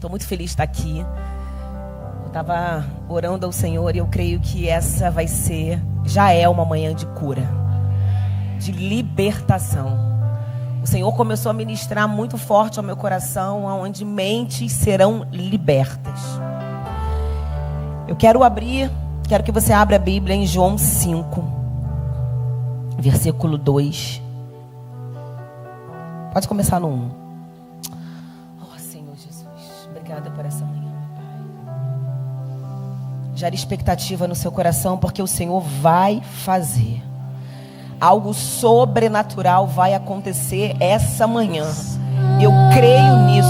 Estou muito feliz de estar aqui. Eu estava orando ao Senhor e eu creio que essa já é uma manhã de cura, de libertação. O Senhor começou a ministrar muito forte ao meu coração, onde mentes serão libertas. Eu quero que você abra a Bíblia em João 5, versículo 2. Pode começar no 1. Senhor Jesus, obrigada por essa manhã, Pai. Gere expectativa no seu coração, porque o Senhor vai fazer. Algo sobrenatural vai acontecer essa manhã. Eu creio nisso.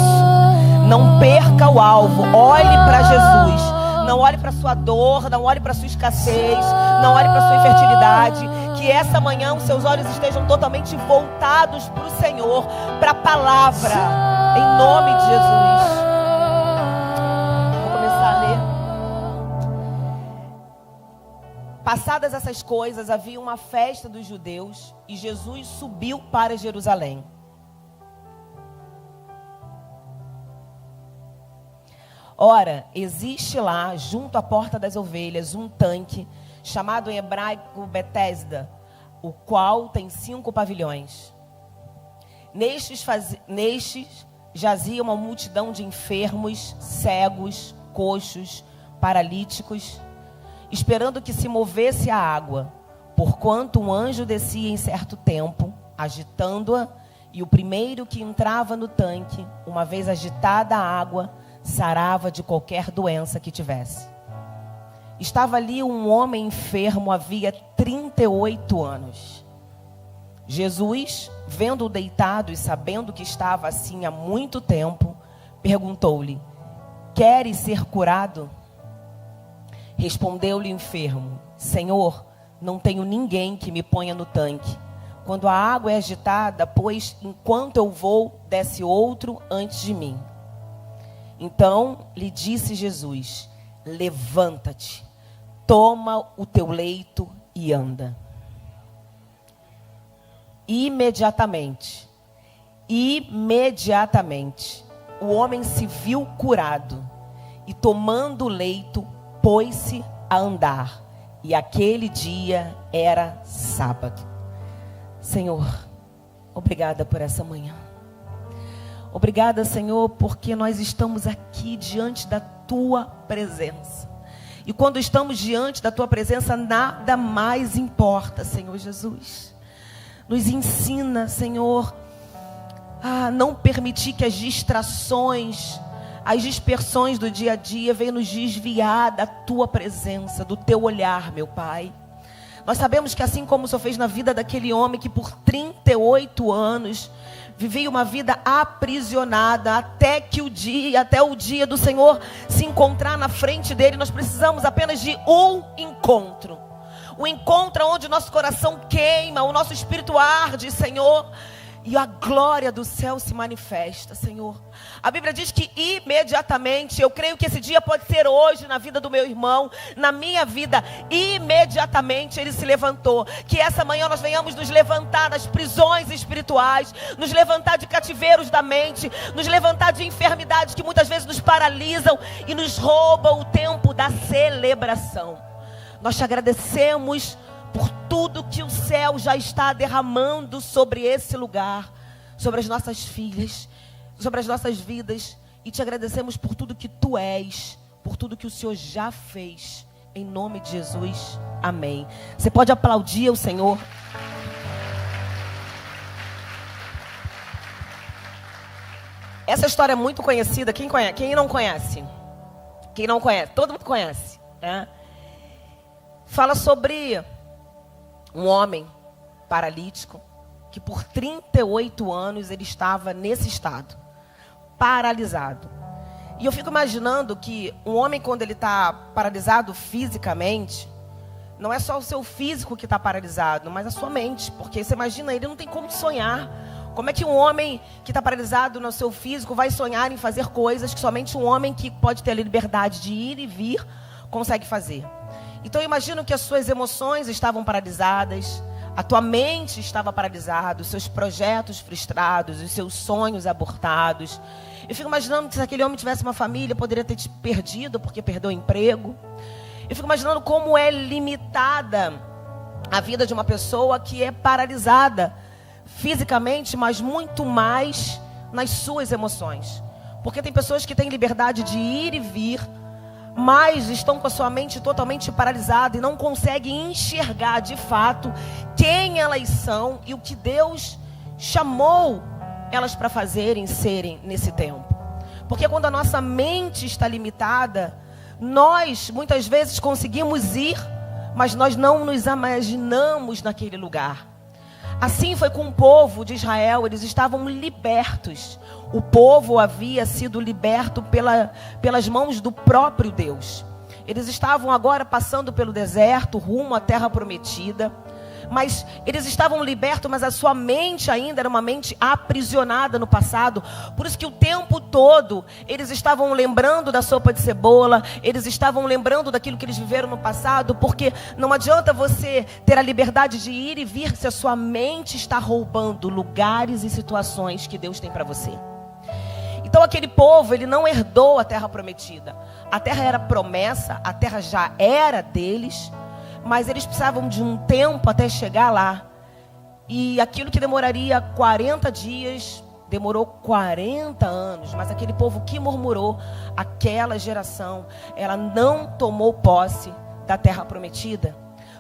Não perca o alvo. Olhe para Jesus. Não olhe para sua dor, não olhe para sua escassez, não olhe para sua infertilidade. Que essa manhã os seus olhos estejam totalmente voltados para o Senhor, para a palavra, em nome de Jesus. Vou começar a ler. Passadas essas coisas, havia uma festa dos judeus e Jesus subiu para Jerusalém. Ora, existe lá, junto à porta das ovelhas, um tanque, chamado em hebraico Betesda, o qual tem 5 pavilhões. Nestes jazia uma multidão de enfermos, cegos, coxos, paralíticos, esperando que se movesse a água, porquanto um anjo descia em certo tempo, agitando-a, e o primeiro que entrava no tanque, uma vez agitada a água, sarava de qualquer doença que tivesse. Estava ali um homem enfermo havia 38 anos. Jesus, vendo-o deitado e sabendo que estava assim há muito tempo, perguntou-lhe: queres ser curado? Respondeu-lhe o enfermo: Senhor, não tenho ninguém que me ponha no tanque. Quando a água é agitada, pois enquanto eu vou, desce outro antes de mim. Então lhe disse Jesus: levanta-te, toma o teu leito e anda. Imediatamente, o homem se viu curado e, tomando o leito, pôs-se a andar. E aquele dia era sábado. Senhor, obrigada por essa manhã. Obrigada, Senhor, porque nós estamos aqui diante da Tua presença. E quando estamos diante da Tua presença, nada mais importa, Senhor Jesus. Nos ensina, Senhor, a não permitir que as distrações, as dispersões do dia a dia venham nos desviar da Tua presença, do Teu olhar, meu Pai. Nós sabemos que assim como o Senhor fez na vida daquele homem que por 38 anos vivia uma vida aprisionada até o dia do Senhor se encontrar na frente dele. Nós precisamos apenas de um encontro. Um encontro onde o nosso coração queima, o nosso espírito arde, Senhor, e a glória do céu se manifesta, Senhor. A Bíblia diz que imediatamente, eu creio que esse dia pode ser hoje na vida do meu irmão, na minha vida, imediatamente ele se levantou. Que essa manhã nós venhamos nos levantar das prisões espirituais, nos levantar de cativeiros da mente, nos levantar de enfermidades que muitas vezes nos paralisam e nos roubam o tempo da celebração. Nós te agradecemos por tudo que o céu já está derramando sobre esse lugar, sobre as nossas filhas, sobre as nossas vidas. E te agradecemos por tudo que Tu és, por tudo que o Senhor já fez. Em nome de Jesus, amém. Você pode aplaudir o Senhor. Essa história é muito conhecida. Quem conhece? Quem não conhece? Quem não conhece? Todo mundo conhece, né? Fala sobre um homem paralítico que por 38 anos ele estava nesse estado, paralisado. E eu fico imaginando que um homem, quando ele está paralisado fisicamente, não é só o seu físico que está paralisado, mas a sua mente. Porque você imagina, ele não tem como sonhar. Como é que um homem que está paralisado no seu físico vai sonhar em fazer coisas que somente um homem que pode ter a liberdade de ir e vir consegue fazer? Então eu imagino que as suas emoções estavam paralisadas, A tua mente estava paralisada, os seus projetos frustrados, os seus sonhos abortados. Eu fico imaginando que se aquele homem tivesse uma família, poderia ter te perdido porque perdeu o emprego. Eu fico imaginando como é limitada a vida de uma pessoa que é paralisada fisicamente, mas muito mais nas suas emoções. Porque tem pessoas que têm liberdade de ir e vir, mas estão com a sua mente totalmente paralisada e não conseguem enxergar de fato quem elas são e o que Deus chamou elas para fazerem, serem nesse tempo. Porque quando a nossa mente está limitada, nós muitas vezes conseguimos ir, mas nós não nos imaginamos naquele lugar. Assim foi com o povo de Israel, eles estavam libertos. O povo havia sido liberto pelas mãos do próprio Deus. Eles estavam agora passando pelo deserto, rumo à terra prometida. Mas eles estavam libertos, mas a sua mente ainda era uma mente aprisionada no passado. Por isso que o tempo todo eles estavam lembrando da sopa de cebola, eles estavam lembrando daquilo que eles viveram no passado, porque não adianta você ter a liberdade de ir e vir se a sua mente está roubando lugares e situações que Deus tem para você. Então aquele povo, ele não herdou a terra prometida. A terra era promessa, a terra já era deles, mas eles precisavam de um tempo até chegar lá. E aquilo que demoraria 40 dias, demorou 40 anos. Mas aquele povo que murmurou, aquela geração, ela não tomou posse da terra prometida.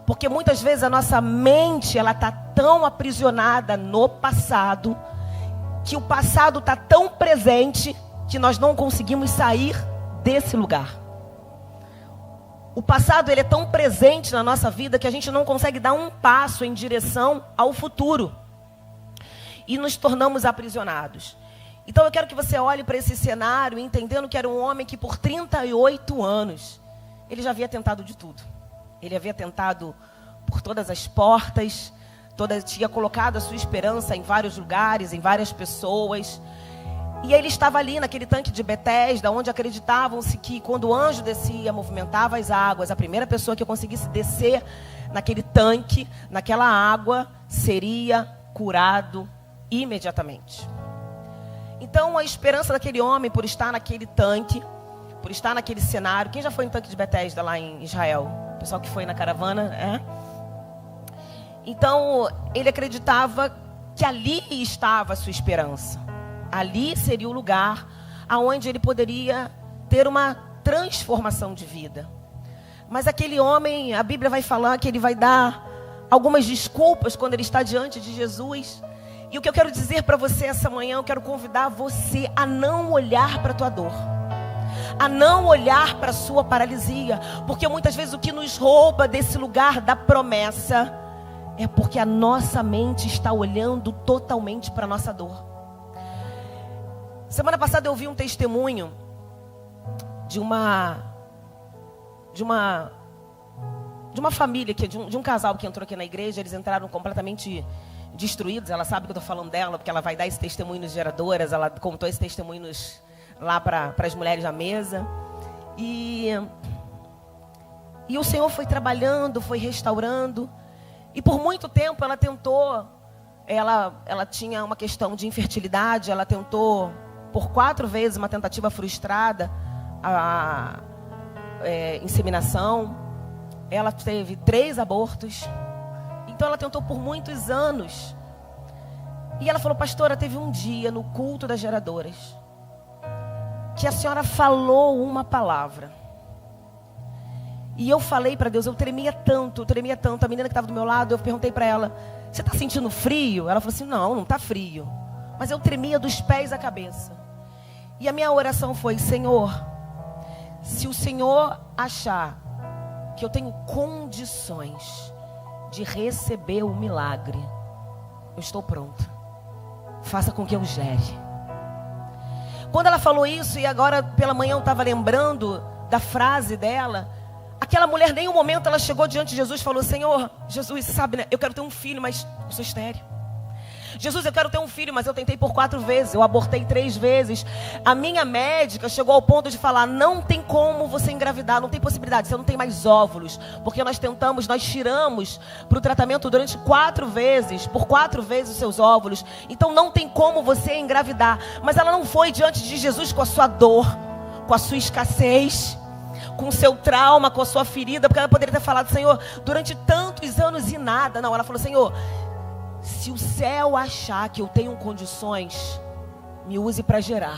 Porque muitas vezes a nossa mente, ela está tão aprisionada no passado, que o passado está tão presente, que nós não conseguimos sair desse lugar. O passado, ele é tão presente na nossa vida que a gente não consegue dar um passo em direção ao futuro. E nos tornamos aprisionados. Então eu quero que você olhe para esse cenário entendendo que era um homem que por 38 anos, ele já havia tentado de tudo. Ele havia tentado por todas as portas, tinha colocado a sua esperança em vários lugares, em várias pessoas. E ele estava ali naquele tanque de Betesda, onde acreditavam-se que quando o anjo descia, movimentava as águas, a primeira pessoa que conseguisse descer naquele tanque, naquela água, seria curado imediatamente. Então a esperança daquele homem por estar naquele tanque, por estar naquele cenário. Quem já foi no tanque de Betesda lá em Israel? O pessoal que foi na caravana, é? Então ele acreditava que ali estava a sua esperança. Ali seria o lugar aonde ele poderia ter uma transformação de vida. Mas aquele homem, a Bíblia vai falar que ele vai dar algumas desculpas quando ele está diante de Jesus. E o que eu quero dizer para você essa manhã, eu quero convidar você a não olhar para a tua dor, a não olhar para a sua paralisia. Porque muitas vezes o que nos rouba desse lugar da promessa é porque a nossa mente está olhando totalmente para a nossa dor. Semana passada eu vi um testemunho de uma família, de um casal que entrou aqui na igreja. Eles entraram completamente destruídos. Ela sabe que eu estou falando dela, porque ela vai dar esse testemunho nos geradoras. Ela contou esse testemunho lá para as mulheres da mesa. E o Senhor foi trabalhando, foi restaurando. E por muito tempo ela tentou, ela tinha uma questão de infertilidade. Ela tentou por 4 vezes, uma tentativa frustrada, a inseminação. Ela teve 3 abortos. Então ela tentou por muitos anos. E ela falou: pastora, teve um dia no culto das geradoras que a senhora falou uma palavra. E eu falei para Deus, eu tremia tanto. A menina que estava do meu lado, eu perguntei para ela: você está sentindo frio? Ela falou assim: não está frio. Mas eu tremia dos pés à cabeça. E a minha oração foi: Senhor, se o Senhor achar que eu tenho condições de receber o milagre, eu estou pronta. Faça com que eu gere. Quando ela falou isso, e agora pela manhã eu estava lembrando da frase dela, aquela mulher, nem um momento ela chegou diante de Jesus e falou: Senhor, Jesus, sabe, né, eu quero ter um filho, mas eu sou estéril. Jesus, eu quero ter um filho, mas eu tentei por 4 vezes, eu abortei 3 vezes. A minha médica chegou ao ponto de falar, não tem como você engravidar, não tem possibilidade, você não tem mais óvulos. Porque nós tiramos para o tratamento durante 4 vezes, por 4 vezes os seus óvulos. Então não tem como você engravidar. Mas ela não foi diante de Jesus com a sua dor, com a sua escassez, com o seu trauma, com a sua ferida, porque ela poderia ter falado, Senhor, durante tantos anos e nada. Não, ela falou, Senhor, se o céu achar que eu tenho condições, me use para gerar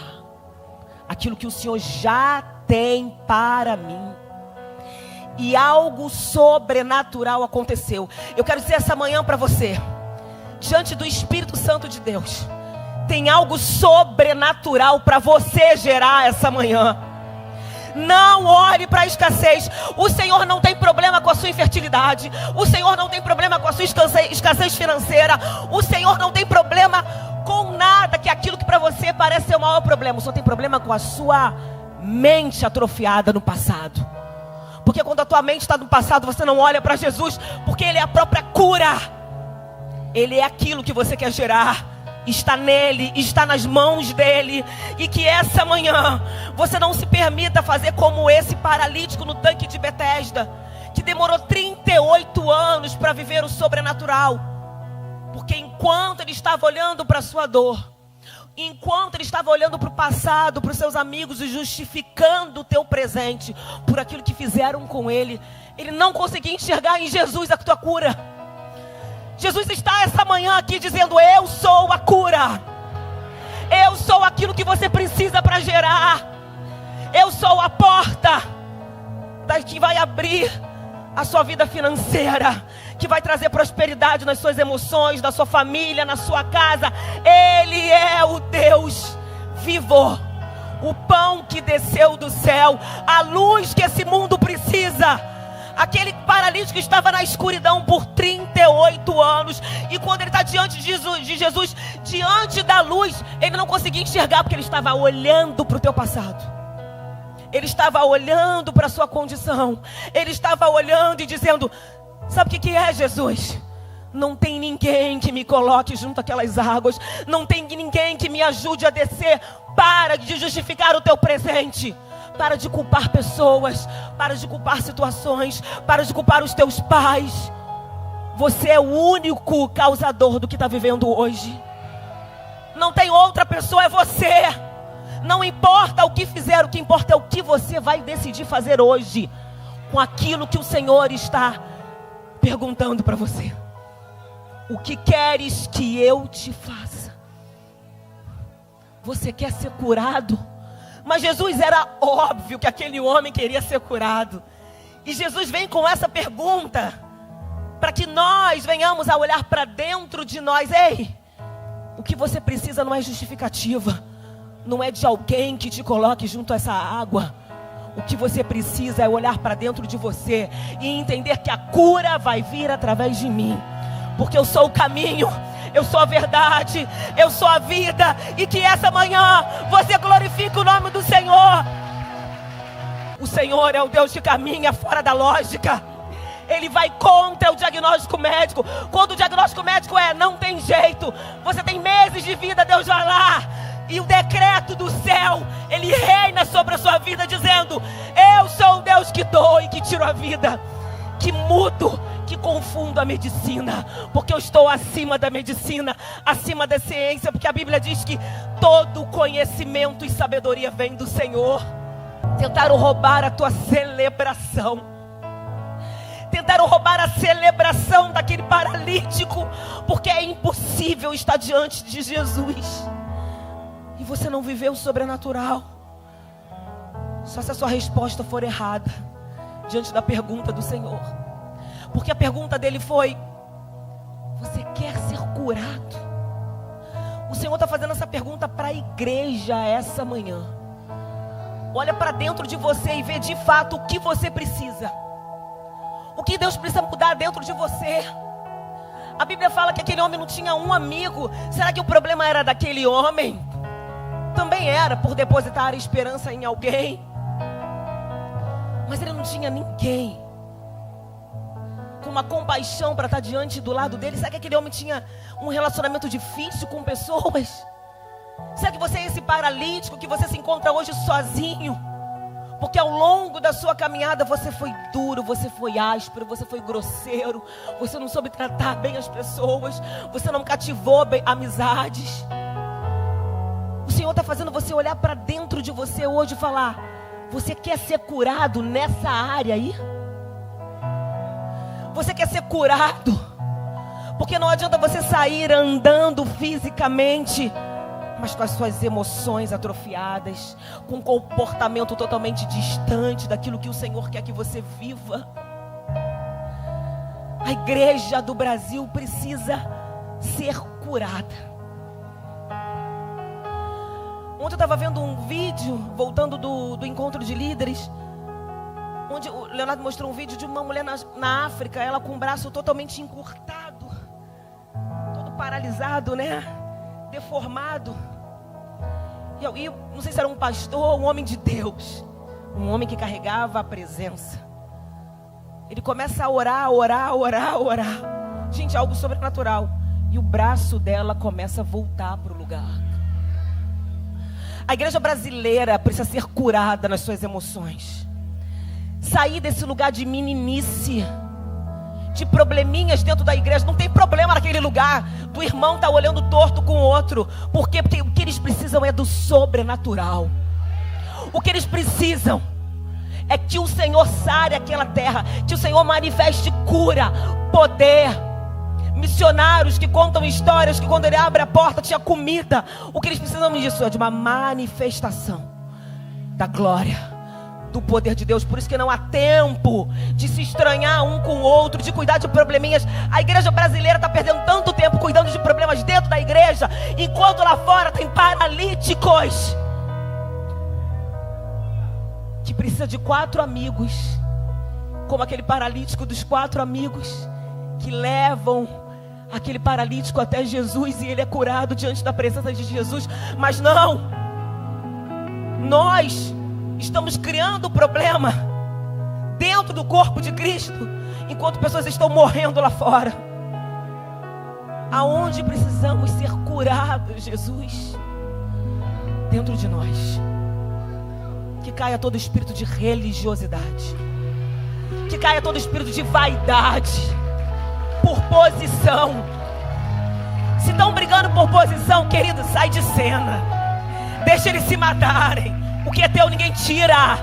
aquilo que o Senhor já tem para mim. E algo sobrenatural aconteceu. Eu quero dizer essa manhã para você, diante do Espírito Santo de Deus, tem algo sobrenatural para você gerar essa manhã. Não olhe para a escassez. O Senhor não tem problema com a sua infertilidade. O Senhor não tem problema com a sua escassez financeira. O Senhor não tem problema com nada, que é aquilo que para você parece ser o maior problema. O Senhor tem problema com a sua mente atrofiada no passado. Porque quando a tua mente está no passado, você não olha para Jesus, porque Ele é a própria cura. Ele é aquilo que você quer gerar. Está nele, está nas mãos dele. E que essa manhã você não se permita fazer como esse paralítico no tanque de Betesda, que demorou 38 anos para viver o sobrenatural. Porque enquanto ele estava olhando para a sua dor, enquanto ele estava olhando para o passado, para os seus amigos e justificando o teu presente por aquilo que fizeram com ele, ele não conseguia enxergar em Jesus a tua cura. Jesus está essa manhã aqui dizendo, eu sou a cura. Eu sou aquilo que você precisa para gerar. Eu sou a porta que vai abrir a sua vida financeira, que vai trazer prosperidade nas suas emoções, na sua família, na sua casa. Ele é o Deus vivo, o pão que desceu do céu, a luz que esse mundo precisa. Aquele paralítico estava na escuridão por 38 anos. E quando ele está diante de Jesus, diante da luz, ele não conseguia enxergar, porque ele estava olhando para o teu passado. Ele estava olhando para a sua condição. Ele estava olhando e dizendo, sabe o que é, Jesus? Não tem ninguém que me coloque junto àquelas águas. Não tem ninguém que me ajude a descer. Para de justificar o teu presente. Para de culpar pessoas, para de culpar situações, para de culpar os teus pais. Você é o único causador do que está vivendo hoje. Não tem outra pessoa, é você. Não importa o que fizer, o que importa é o que você vai decidir fazer hoje, com aquilo que o Senhor está perguntando para você. O que queres que eu te faça? Você quer ser curado? Mas Jesus, era óbvio que aquele homem queria ser curado. E Jesus vem com essa pergunta, para que nós venhamos a olhar para dentro de nós. Ei, o que você precisa não é justificativa. Não é de alguém que te coloque junto a essa água. O que você precisa é olhar para dentro de você e entender que a cura vai vir através de mim. Porque eu sou o caminho, eu sou a verdade, eu sou a vida. E que essa manhã você glorifique o nome do Senhor. O Senhor é o Deus que caminha fora da lógica. Ele vai contra o diagnóstico médico. Quando o diagnóstico médico não tem jeito, você tem meses de vida, Deus vai lá. E o decreto do céu, Ele reina sobre a sua vida, dizendo, eu sou o Deus que dou e que tiro a vida, que mudo, que confundo a medicina, porque eu estou acima da medicina, acima da ciência, porque a Bíblia diz que todo conhecimento e sabedoria vem do Senhor. Tentaram roubar a tua celebração, tentaram roubar a celebração daquele paralítico, porque é impossível estar diante de Jesus e você não viveu o sobrenatural. Só se a sua resposta for errada diante da pergunta do Senhor. Porque a pergunta dele foi, você quer ser curado? O Senhor está fazendo essa pergunta para a igreja essa manhã. Olha para dentro de você e vê de fato o que você precisa. O que Deus precisa mudar dentro de você. A Bíblia fala que aquele homem não tinha um amigo. Será que o problema era daquele homem? Também era por depositar a esperança em alguém. Mas ele não tinha ninguém. com uma compaixão para estar diante do lado dele? Será que aquele homem tinha um relacionamento difícil com pessoas? Será que você é esse paralítico que você se encontra hoje sozinho? Porque ao longo da sua caminhada você foi duro, você foi áspero, você foi grosseiro, você não soube tratar bem as pessoas, você não cativou bem amizades. O Senhor está fazendo você olhar para dentro de você hoje e falar: você quer ser curado nessa área aí? Você quer ser curado? Porque não adianta você sair andando fisicamente, mas com as suas emoções atrofiadas, com um comportamento totalmente distante daquilo que o Senhor quer que você viva. A igreja do Brasil precisa ser curada. Ontem eu estava vendo um vídeo, voltando do encontro de líderes, onde o Leonardo mostrou um vídeo de uma mulher na África, ela com o braço totalmente encurtado, todo paralisado, né? Deformado. E não sei se era um pastor, um homem de Deus, um homem que carregava a presença. Ele começa a orar. Gente, algo sobrenatural. E o braço dela começa a voltar para o lugar. A igreja brasileira precisa ser curada nas suas emoções. Sair desse lugar de meninice, de probleminhas dentro da igreja. Não tem problema naquele lugar do irmão estar olhando torto com o outro. Por quê? Porque o que eles precisam é do sobrenatural. O que eles precisam é que o Senhor sare aquela terra, que o Senhor manifeste cura, poder. Missionários que contam histórias que quando ele abre a porta tinha comida. O que eles precisam disso é de uma manifestação da glória, do poder de Deus. Por isso que não há tempo de se estranhar um com o outro, de cuidar de probleminhas. A igreja brasileira está perdendo tanto tempo cuidando de problemas dentro da igreja, enquanto lá fora tem paralíticos que precisa de 4 amigos, como aquele paralítico dos 4 amigos que levam aquele paralítico até Jesus e ele é curado diante da presença de Jesus. Mas não, nós estamos criando problema dentro do corpo de Cristo, enquanto pessoas estão morrendo lá fora. Aonde precisamos ser curados, Jesus? Dentro de nós. Que caia todo espírito de religiosidade, que caia todo espírito de vaidade, por posição. Se estão brigando por posição, querido, sai de cena. Deixa eles se matarem. O que é teu ninguém tira.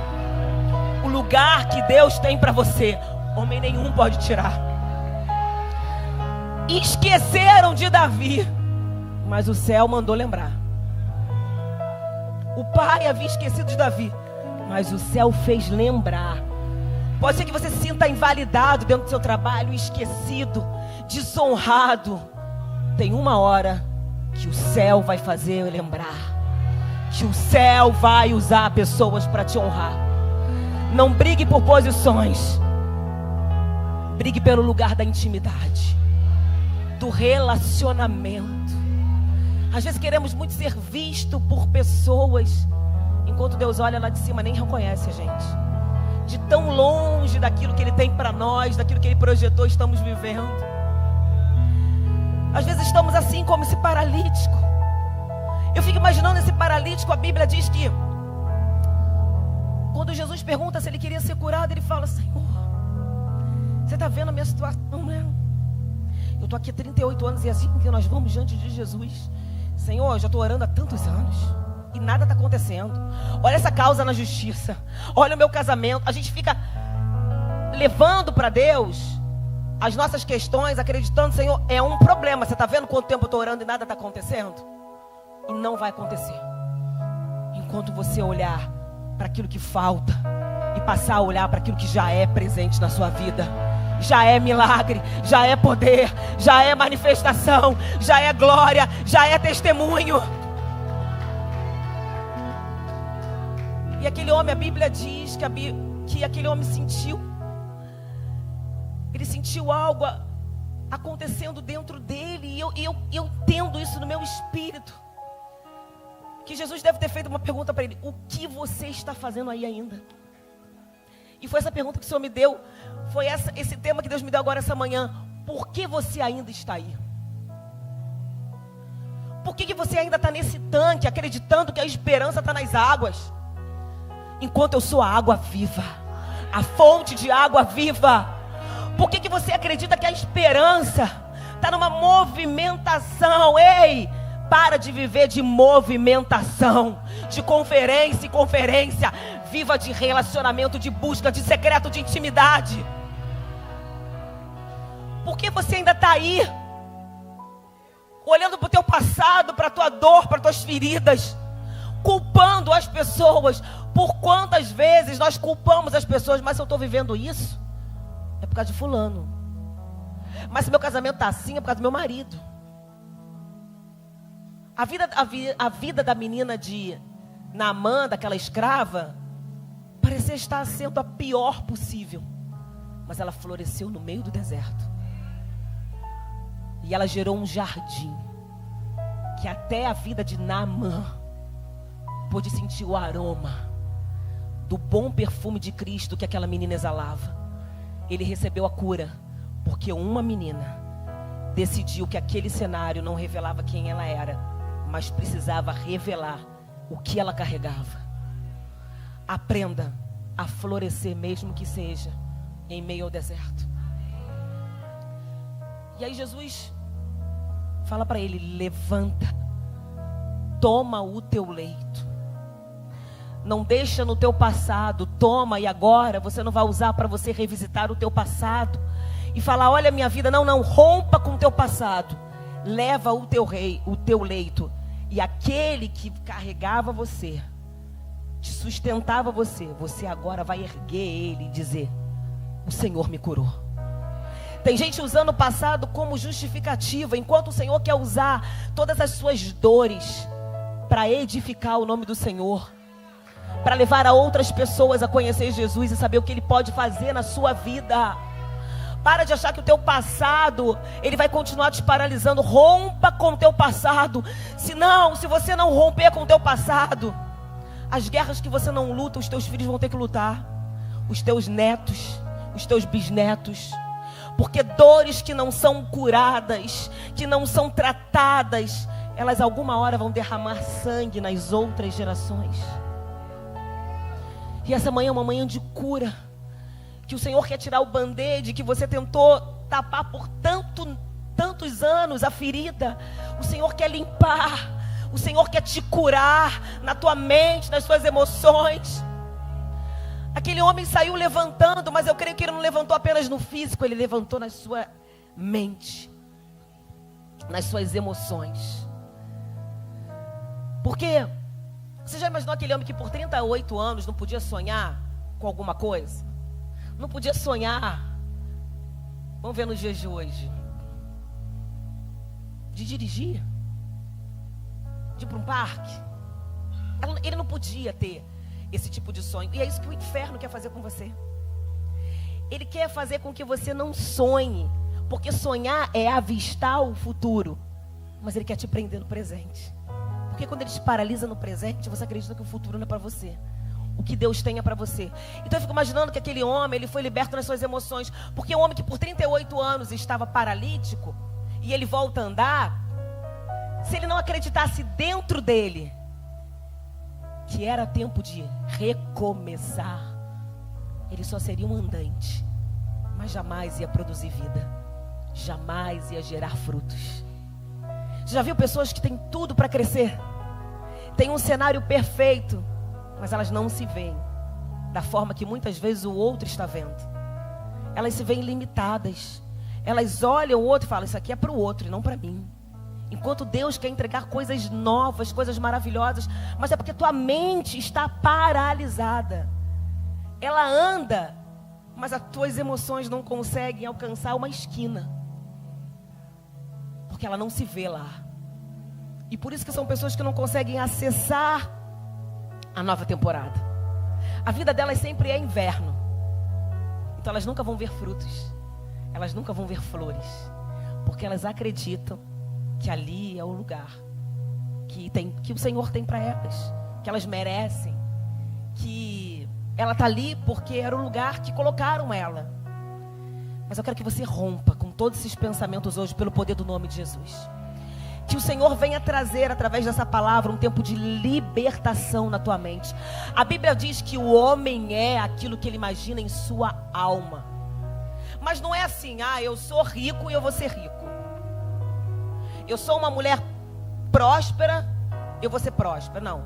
O lugar que Deus tem para você, homem nenhum pode tirar. Esqueceram de Davi, mas o céu mandou lembrar. O pai havia esquecido de Davi, mas o céu fez lembrar. Pode ser que você se sinta invalidado dentro do seu trabalho, esquecido, desonrado. Tem uma hora que o céu vai fazer lembrar, que o céu vai usar pessoas para te honrar. Não brigue por posições, brigue pelo lugar da intimidade, do relacionamento. Às vezes queremos muito ser visto por pessoas, enquanto Deus olha lá de cima nem reconhece a gente. De tão longe daquilo que Ele tem para nós, daquilo que Ele projetou, estamos vivendo. Às vezes estamos assim como esse paralítico. Eu fico imaginando esse paralítico. A Bíblia diz que quando Jesus pergunta se ele queria ser curado, ele fala: Senhor, você está vendo a minha situação, né? Eu estou aqui há 38 anos e é assim que nós vamos diante de Jesus. Senhor, eu já estou orando há tantos anos e nada está acontecendo. Olha essa causa na justiça, olha o meu casamento. A gente fica levando para Deus as nossas questões, acreditando: Senhor, é um problema. Você está vendo quanto tempo eu estou orando e nada está acontecendo? E não vai acontecer enquanto você olhar para aquilo que falta e passar a olhar para aquilo que já é presente na sua vida. Já é milagre, já é poder, já é manifestação, já é glória, já é testemunho. E aquele homem, a Bíblia diz que aquele homem sentiu. Ele sentiu algo acontecendo dentro dele. E eu entendo isso no meu espírito. Que Jesus deve ter feito uma pergunta para ele: o que você está fazendo aí ainda? E foi essa pergunta que o Senhor me deu. Foi esse tema que Deus me deu agora essa manhã. Por que você ainda está aí? Por que você ainda está nesse tanque, acreditando que a esperança está nas águas? Enquanto eu sou a água viva, a fonte de água viva. Por que você acredita que a esperança está numa movimentação? Ei, para de viver de movimentação, de conferência em conferência. Viva de relacionamento, de busca, de secreto, de intimidade. Por que você ainda está aí? Olhando para o teu passado, para a tua dor, para as tuas feridas, culpando as pessoas. Por quantas vezes nós culpamos as pessoas? Mas se eu estou vivendo isso, é por causa de fulano. Mas se meu casamento está assim, é por causa do meu marido. A vida da menina de Naamã, daquela escrava, parecia estar sendo a pior possível. Mas ela floresceu no meio do deserto. E ela gerou um jardim, que até a vida de Naamã pôde sentir o aroma do bom perfume de Cristo que aquela menina exalava. Ele recebeu a cura, porque uma menina decidiu que aquele cenário não revelava quem ela era, mas precisava revelar o que ela carregava. Aprenda a florescer, mesmo que seja em meio ao deserto. E aí Jesus fala para ele: levanta, toma o teu leito. Não deixa no teu passado, toma, e agora você não vai usar para você revisitar o teu passado e falar: olha a minha vida. Não, rompa com o teu passado. Leva o teu leito. E aquele que carregava você, te sustentava você agora vai erguer ele e dizer: o Senhor me curou. Tem gente usando o passado como justificativa, enquanto o Senhor quer usar todas as suas dores para edificar o nome do Senhor, para levar a outras pessoas a conhecer Jesus e saber o que Ele pode fazer na sua vida. Para de achar que o teu passado, ele vai continuar te paralisando. Rompa com o teu passado. Se você não romper com o teu passado, as guerras que você não luta, os teus filhos vão ter que lutar. Os teus netos, os teus bisnetos. Porque dores que não são curadas, que não são tratadas, elas alguma hora vão derramar sangue nas outras gerações. E essa manhã é uma manhã de cura. Que o Senhor quer tirar o band-aid que você tentou tapar por tantos anos, a ferida. O Senhor quer limpar. O Senhor quer te curar na tua mente, nas suas emoções. Aquele homem saiu levantando, mas eu creio que ele não levantou apenas no físico, ele levantou na sua mente, nas suas emoções. Porque você já imaginou aquele homem que por 38 anos não podia sonhar com alguma coisa? Não podia sonhar, vamos ver nos dias de hoje, de dirigir, de ir para um parque. Ele não podia ter esse tipo de sonho. E é isso que o inferno quer fazer com você. Ele quer fazer com que você não sonhe, porque sonhar é avistar o futuro, mas ele quer te prender no presente. Porque quando ele te paralisa no presente, você acredita que o futuro não é para você. O que Deus tenha para você. Então eu fico imaginando que aquele homem, ele foi liberto nas suas emoções. Porque um homem que por 38 anos estava paralítico, e ele volta a andar, se ele não acreditasse dentro dele que era tempo de recomeçar, ele só seria um andante, mas jamais ia produzir vida, jamais ia gerar frutos. Já viu pessoas que têm tudo para crescer, tem um cenário perfeito, mas elas não se veem da forma que muitas vezes o outro está vendo. Elas se veem limitadas. Elas olham o outro e falam: isso aqui é para o outro e não para mim. Enquanto Deus quer entregar coisas novas, coisas maravilhosas, mas é porque tua mente está paralisada. Ela anda, mas as tuas emoções não conseguem alcançar uma esquina, porque ela não se vê lá. E por isso que são pessoas que não conseguem acessar a nova temporada. A vida delas sempre é inverno. Então elas nunca vão ver frutos. Elas nunca vão ver flores. Porque elas acreditam que ali é o lugar que o Senhor tem para elas. Que elas merecem. Que Ela está ali porque era o lugar que colocaram ela. Mas eu quero que você rompa com todos esses pensamentos hoje pelo poder do nome de Jesus. Que o Senhor venha trazer através dessa palavra um tempo de libertação na tua mente. A Bíblia diz que o homem é aquilo que ele imagina em sua alma. Mas não é assim, eu sou rico e eu vou ser rico. Eu sou uma mulher próspera, eu vou ser próspera. Não.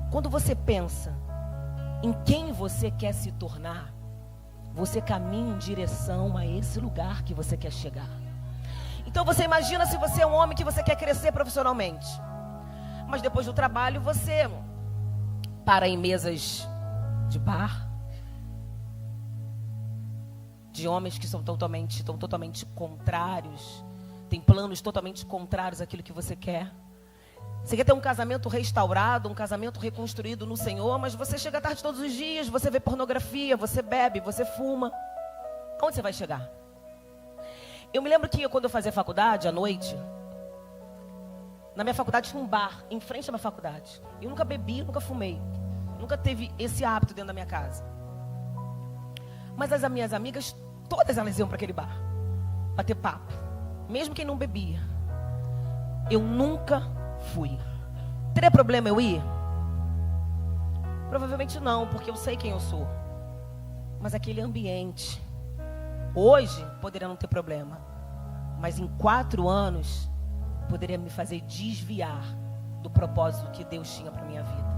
Quando você pensa em quem você quer se tornar, você caminha em direção a esse lugar que você quer chegar. Então você imagina se você é um homem que você quer crescer profissionalmente, mas depois do trabalho você para em mesas de bar, de homens que estão totalmente contrários, tem planos totalmente contrários àquilo que você quer. Você quer ter um casamento restaurado, um casamento reconstruído no Senhor, mas você chega tarde todos os dias, você vê pornografia, você bebe, você fuma. Onde você vai chegar? Eu me lembro que quando eu fazia faculdade, à noite, na minha faculdade tinha um bar, em frente à minha faculdade. Eu nunca bebi, nunca fumei. Nunca teve esse hábito dentro da minha casa. Mas as minhas amigas, todas elas iam para aquele bar, bater papo. Mesmo quem não bebia. Eu nunca fui. Teria problema eu ir? Provavelmente não, porque eu sei quem eu sou. Mas aquele ambiente, hoje poderia não ter problema, mas em 4 anos poderia me fazer desviar do propósito que Deus tinha para minha vida.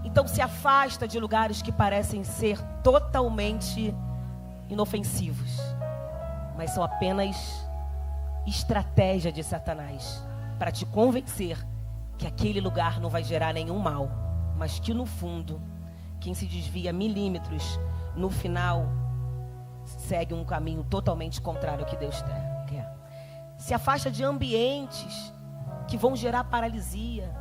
Então se afasta de lugares que parecem ser totalmente inofensivos, mas são apenas estratégia de Satanás para te convencer que aquele lugar não vai gerar nenhum mal, mas que no fundo, quem se desvia milímetros, no final, segue um caminho totalmente contrário ao que Deus quer. Se afasta de ambientes que vão gerar paralisia.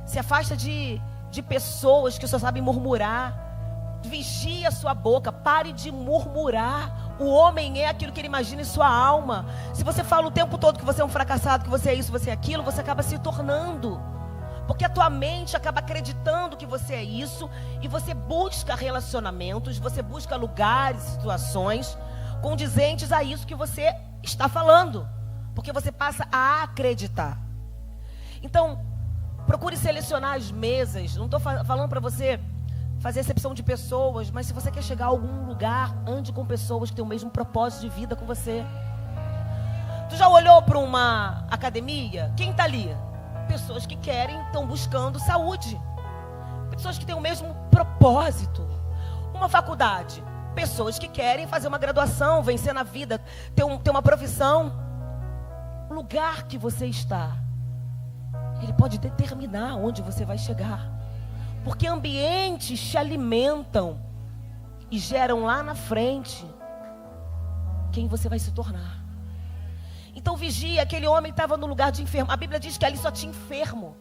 Se afasta de pessoas que só sabem murmurar. Vigie a sua boca, pare de murmurar. O homem é aquilo que ele imagina em sua alma. Se você fala o tempo todo que você é um fracassado, que você é isso, você é aquilo, você acaba se tornando. Porque a tua mente acaba acreditando que você é isso, e você busca relacionamentos, você busca lugares, situações condizentes a isso que você está falando. Porque você passa a acreditar. Então, procure selecionar as mesas. Não estou falando para você fazer exceção de pessoas, mas se você quer chegar a algum lugar, ande com pessoas que têm o mesmo propósito de vida com você. Tu já olhou para uma academia? Quem está ali? Pessoas que estão buscando saúde. Pessoas que têm o mesmo propósito. Uma faculdade? Pessoas que querem fazer uma graduação, vencer na vida, ter uma profissão. O lugar que você está, ele pode determinar onde você vai chegar. Porque ambientes te alimentam e geram lá na frente quem você vai se tornar. Então vigia, aquele homem estava no lugar de enfermo. A Bíblia diz que ali só tinha enfermo.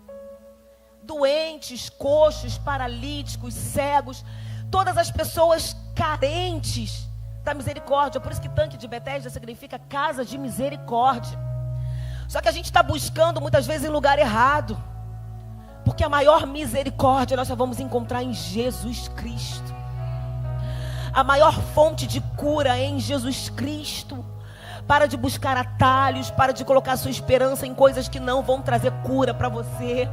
Doentes, coxos, paralíticos, cegos. Todas as pessoas carentes da misericórdia. Por isso que Tanque de Betesda significa casa de misericórdia. Só que a gente está buscando muitas vezes em lugar errado. Porque a maior misericórdia nós só vamos encontrar em Jesus Cristo. A maior fonte de cura é em Jesus Cristo. Para de buscar atalhos, para de colocar sua esperança em coisas que não vão trazer cura para você.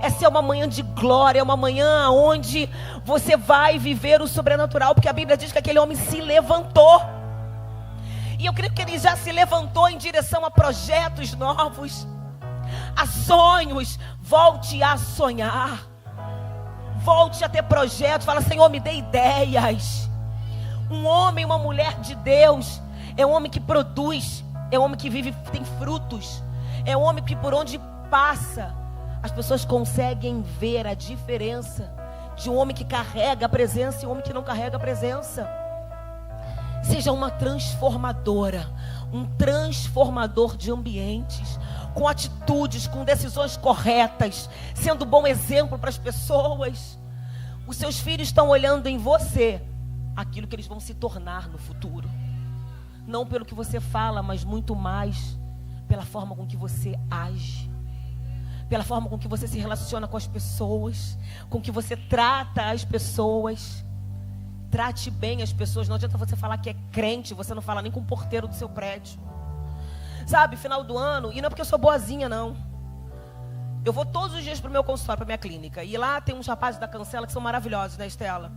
Essa é uma manhã de glória, é uma manhã onde você vai viver o sobrenatural, porque a Bíblia diz que aquele homem se levantou. E eu creio que ele já se levantou em direção a projetos novos, a sonhos. Volte a sonhar, volte a ter projetos. Fala: Senhor, me dê ideias. Um homem, uma mulher de Deus é um homem que produz, é um homem que vive, tem frutos, é um homem que por onde passa as pessoas conseguem ver a diferença de um homem que carrega a presença e um homem que não carrega a presença. Seja uma transformadora, um transformador de ambientes, com atitudes, com decisões corretas, sendo bom exemplo para as pessoas. Os seus filhos estão olhando em você aquilo que eles vão se tornar no futuro. Não pelo que você fala, mas muito mais pela forma com que você age, pela forma com que você se relaciona com as pessoas, com que você trata as pessoas. Trate bem as pessoas. Não adianta você falar que é crente, você não fala nem com o porteiro do seu prédio. Sabe, final do ano, e não é porque eu sou boazinha, não. Eu vou todos os dias pro meu consultório, pra minha clínica. E lá tem uns rapazes da Cancela que são maravilhosos, né, Estela?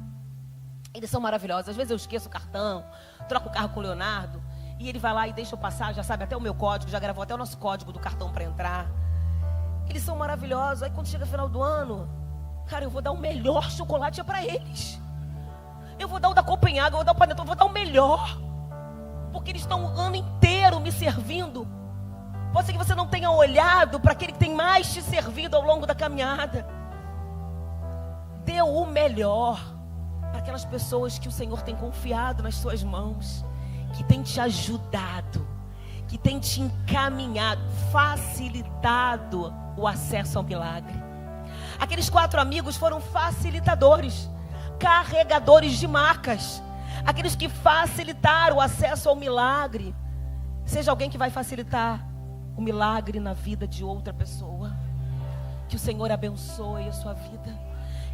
Eles são maravilhosos. Às vezes eu esqueço o cartão, troco o carro com o Leonardo. E ele vai lá e deixa eu passar, já sabe até o meu código, já gravou até o nosso código do cartão para entrar. Eles são maravilhosos. Aí quando chega o final do ano, cara, eu vou dar o melhor chocolate para eles. Eu vou dar o da Copenhague, eu vou dar o Panetone, eu vou dar o melhor. Porque eles estão o ano inteiro me servindo. Pode ser que você não tenha olhado para aquele que tem mais te servido ao longo da caminhada. Dê o melhor para aquelas pessoas que o Senhor tem confiado nas suas mãos, que tem te ajudado, que tem te encaminhado, facilitado o acesso ao milagre. Aqueles 4 amigos foram facilitadores, carregadores de macas, aqueles que facilitaram o acesso ao milagre. Seja alguém que vai facilitar o milagre na vida de outra pessoa. Que o Senhor abençoe a sua vida,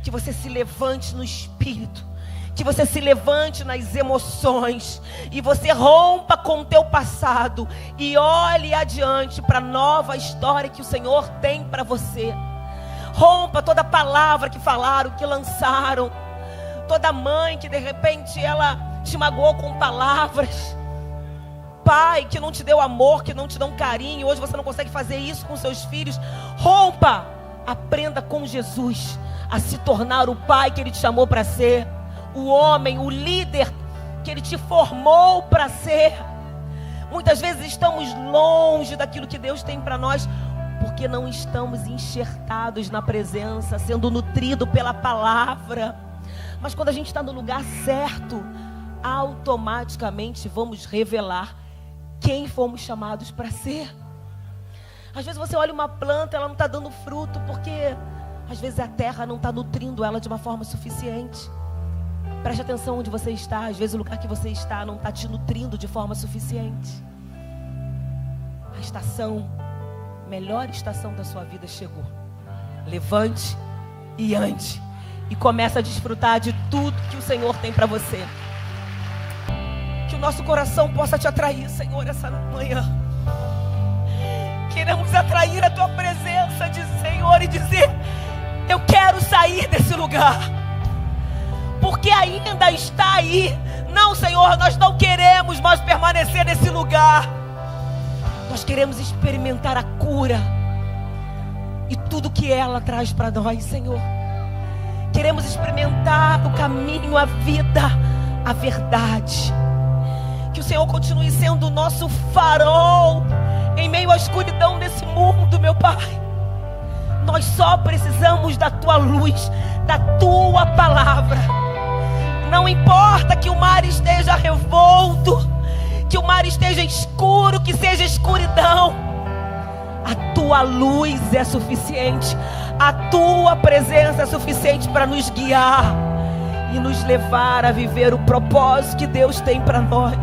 que você se levante no espírito, que você se levante nas emoções e você rompa com o teu passado e olhe adiante para a nova história que o Senhor tem para você. Rompa toda palavra que falaram, que lançaram, toda mãe que de repente ela te magoou com palavras, pai que não te deu amor, que não te deu um carinho, hoje você não consegue fazer isso com seus filhos. Rompa, aprenda com Jesus a se tornar o pai que Ele te chamou para ser, o homem, o líder que Ele te formou para ser. Muitas vezes estamos longe daquilo que Deus tem para nós, porque não estamos enxertados na presença, sendo nutrido pela palavra. Mas quando a gente está no lugar certo, automaticamente vamos revelar quem fomos chamados para ser. Às vezes você olha uma planta, ela não está dando fruto, porque às vezes a terra não está nutrindo ela de uma forma suficiente. Preste atenção onde você está. Às vezes o lugar que você está não está te nutrindo de forma suficiente. A estação, melhor estação da sua vida chegou. Levante e ande, e comece a desfrutar de tudo que o Senhor tem para você. Que o nosso coração possa te atrair, Senhor, essa manhã. Queremos atrair a tua presença, Senhor, e dizer: eu quero sair desse lugar, porque ainda está aí. Não, Senhor, nós não queremos mais permanecer nesse lugar. Nós queremos experimentar a cura e tudo que ela traz para nós, Senhor. Queremos experimentar o caminho, a vida, a verdade. Que o Senhor continue sendo o nosso farol em meio à escuridão desse mundo, meu Pai. Nós só precisamos da tua luz, da tua palavra. Não importa que o mar esteja revolto, que o mar esteja escuro, que seja escuridão, a tua luz é suficiente, a tua presença é suficiente para nos guiar e nos levar a viver o propósito que Deus tem para nós.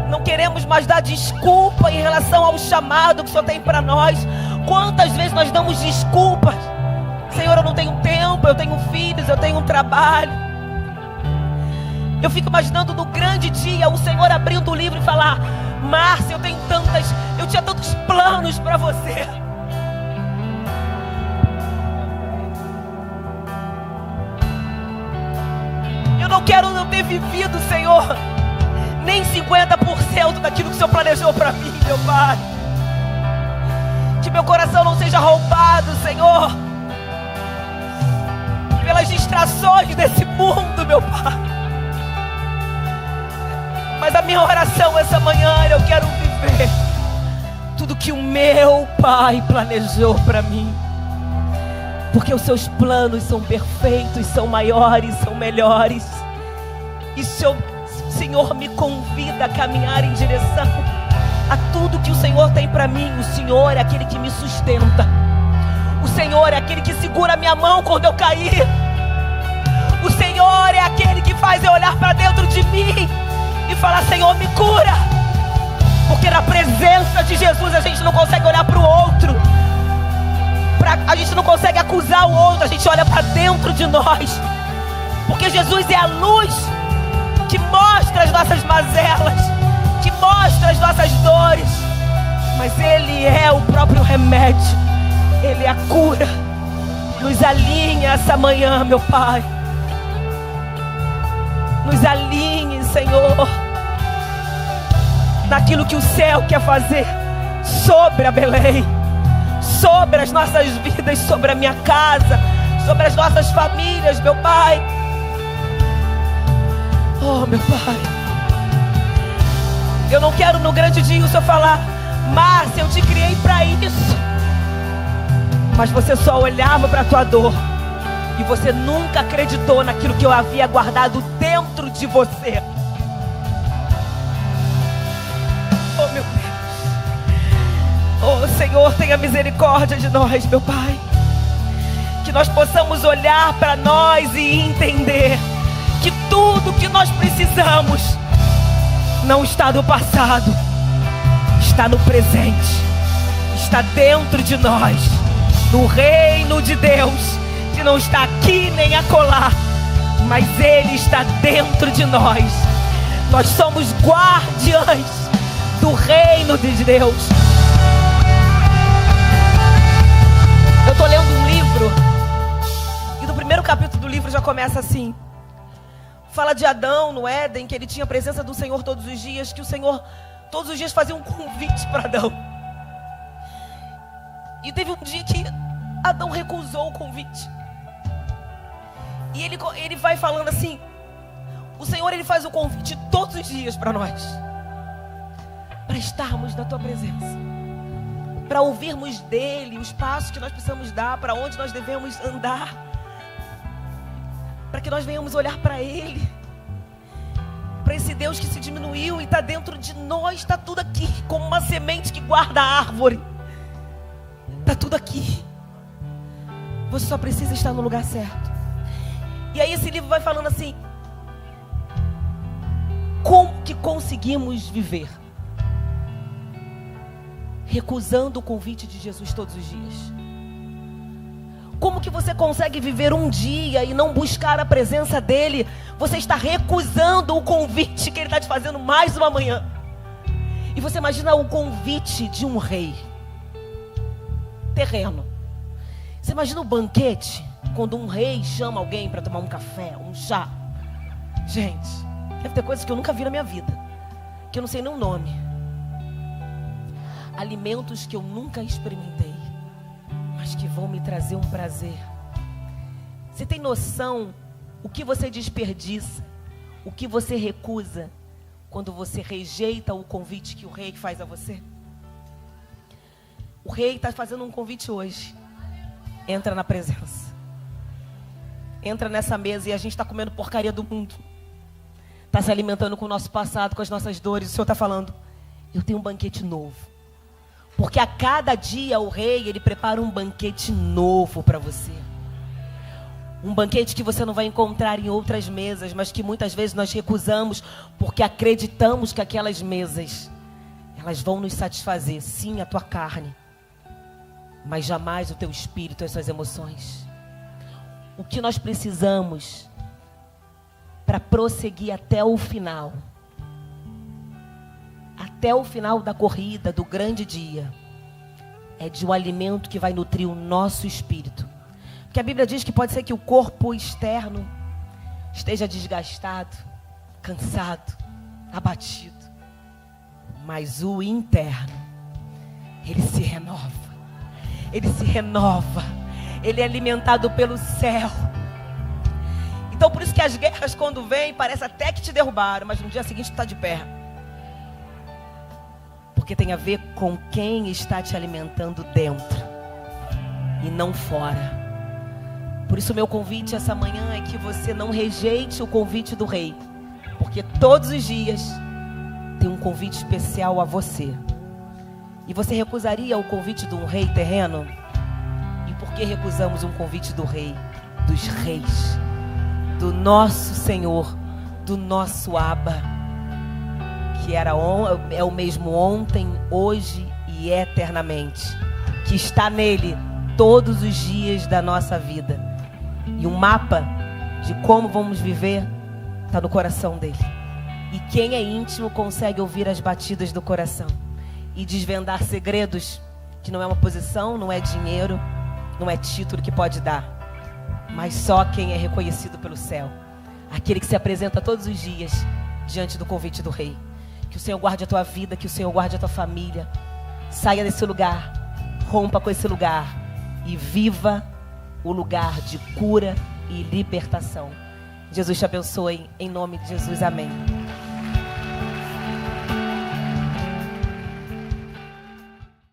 Não queremos mais dar desculpa em relação ao chamado que o Senhor tem para nós. Quantas vezes nós damos desculpas? Senhor, eu não tenho tempo, eu tenho filhos, eu tenho um trabalho. Eu fico imaginando no grande dia o Senhor abrindo o livro e falar: Márcia, eu tinha tantos planos para você. Eu não quero não ter vivido, Senhor, nem 50% daquilo que o Senhor planejou para mim, meu Pai. Que meu coração não seja roubado, Senhor, pelas distrações desse mundo, meu Pai. Mas a minha oração essa manhã, eu quero viver tudo que o meu Pai planejou para mim. Porque os seus planos são perfeitos, são maiores, são melhores. E o Senhor me convida a caminhar em direção a tudo que o Senhor tem para mim. O Senhor é aquele que me sustenta. O Senhor é aquele que segura a minha mão quando eu cair. O Senhor é aquele que faz eu olhar para dentro de mim e falar: Senhor, me cura. Porque na presença de Jesus a gente não consegue olhar para o outro, a gente não consegue acusar o outro, a gente olha para dentro de nós Porque Jesus é a luz que mostra as nossas mazelas, que mostra as nossas dores. Mas Ele é o próprio remédio. Ele é a cura. Nos alinha essa manhã, meu Pai. Nos alinhe, Senhor, naquilo que o céu quer fazer sobre a Belém, sobre as nossas vidas, sobre a minha casa, sobre as nossas famílias, meu Pai. Oh, meu Pai, eu não quero no grande dia o Senhor falar: Márcia, eu te criei para isso. Mas você só olhava para a tua dor e você nunca acreditou naquilo que eu havia guardado dentro de você. Oh, meu Deus. Oh, Senhor, tenha misericórdia de nós, meu Pai. Que nós possamos olhar para nós e entender que tudo que nós precisamos não está no passado, está no presente, está dentro de nós, no reino de Deus, que não está aqui nem acolá, mas Ele está dentro de nós. Nós somos guardiães do reino de Deus. Eu estou lendo um livro e no primeiro capítulo do livro já começa assim. Fala de Adão no Éden, que ele tinha a presença do Senhor todos os dias, que o Senhor todos os dias fazia um convite para Adão. E teve um dia que Adão recusou o convite. E ele vai falando assim: o Senhor, Ele faz o convite todos os dias para nós, para estarmos na Tua presença, para ouvirmos dEle os passos que nós precisamos dar, para onde nós devemos andar, para que nós venhamos olhar para Ele, para esse Deus que se diminuiu e está dentro de nós. Está tudo aqui, como uma semente que guarda a árvore. Está tudo aqui. Você só precisa estar no lugar certo. E aí esse livro vai falando assim: como que conseguimos viver recusando o convite de Jesus todos os dias? Como que você consegue viver um dia e não buscar a presença dEle? Você está recusando o convite que Ele está te fazendo mais uma manhã. E você imagina o convite de um rei terreno. Você imagina o banquete, quando um rei chama alguém para tomar um café, um chá. Gente, deve ter coisas que eu nunca vi na minha vida, que eu não sei nem o nome. Alimentos que eu nunca experimentei, mas que vão me trazer um prazer. Você tem noção o que você desperdiça, o que você recusa, quando você rejeita o convite que o rei faz a você? O rei está fazendo um convite hoje. Entra na presença. Entra nessa mesa e a gente está comendo porcaria do mundo. Está se alimentando com o nosso passado, com as nossas dores. O Senhor está falando: eu tenho um banquete novo. Porque a cada dia o rei, ele prepara um banquete novo para você. Um banquete que você não vai encontrar em outras mesas, mas que muitas vezes nós recusamos, porque acreditamos que aquelas mesas, elas vão nos satisfazer, sim, a tua carne, mas jamais o teu espírito e as suas emoções. O que nós precisamos para prosseguir até o final da corrida, do grande dia, é de um alimento que vai nutrir o nosso espírito. Porque a Bíblia diz que pode ser que o corpo externo esteja desgastado, cansado, abatido, mas o interno, ele se renova. Ele se renova. Ele é alimentado pelo céu. Então por isso que as guerras, quando vêm, parece até que te derrubaram, mas no dia seguinte tu está de pé. Porque tem a ver com quem está te alimentando dentro e não fora. Por isso o meu convite essa manhã é que você não rejeite o convite do rei, porque todos os dias tem um convite especial a você. E você recusaria o convite de um rei terreno? E por que recusamos um convite do rei, dos reis, do nosso Senhor, do nosso Abba, que é o mesmo ontem, hoje e eternamente, que está nele todos os dias da nossa vida. E um mapa de como vamos viver, está no coração dele. E quem é íntimo consegue ouvir as batidas do coração e desvendar segredos que não é uma posição, não é dinheiro, não é título que pode dar, mas só quem é reconhecido pelo céu, aquele que se apresenta todos os dias diante do convite do Rei. Que o Senhor guarde a tua vida, que o Senhor guarde a tua família. Saia desse lugar, rompa com esse lugar e viva o lugar de cura e libertação. Jesus te abençoe, em nome de Jesus, amém.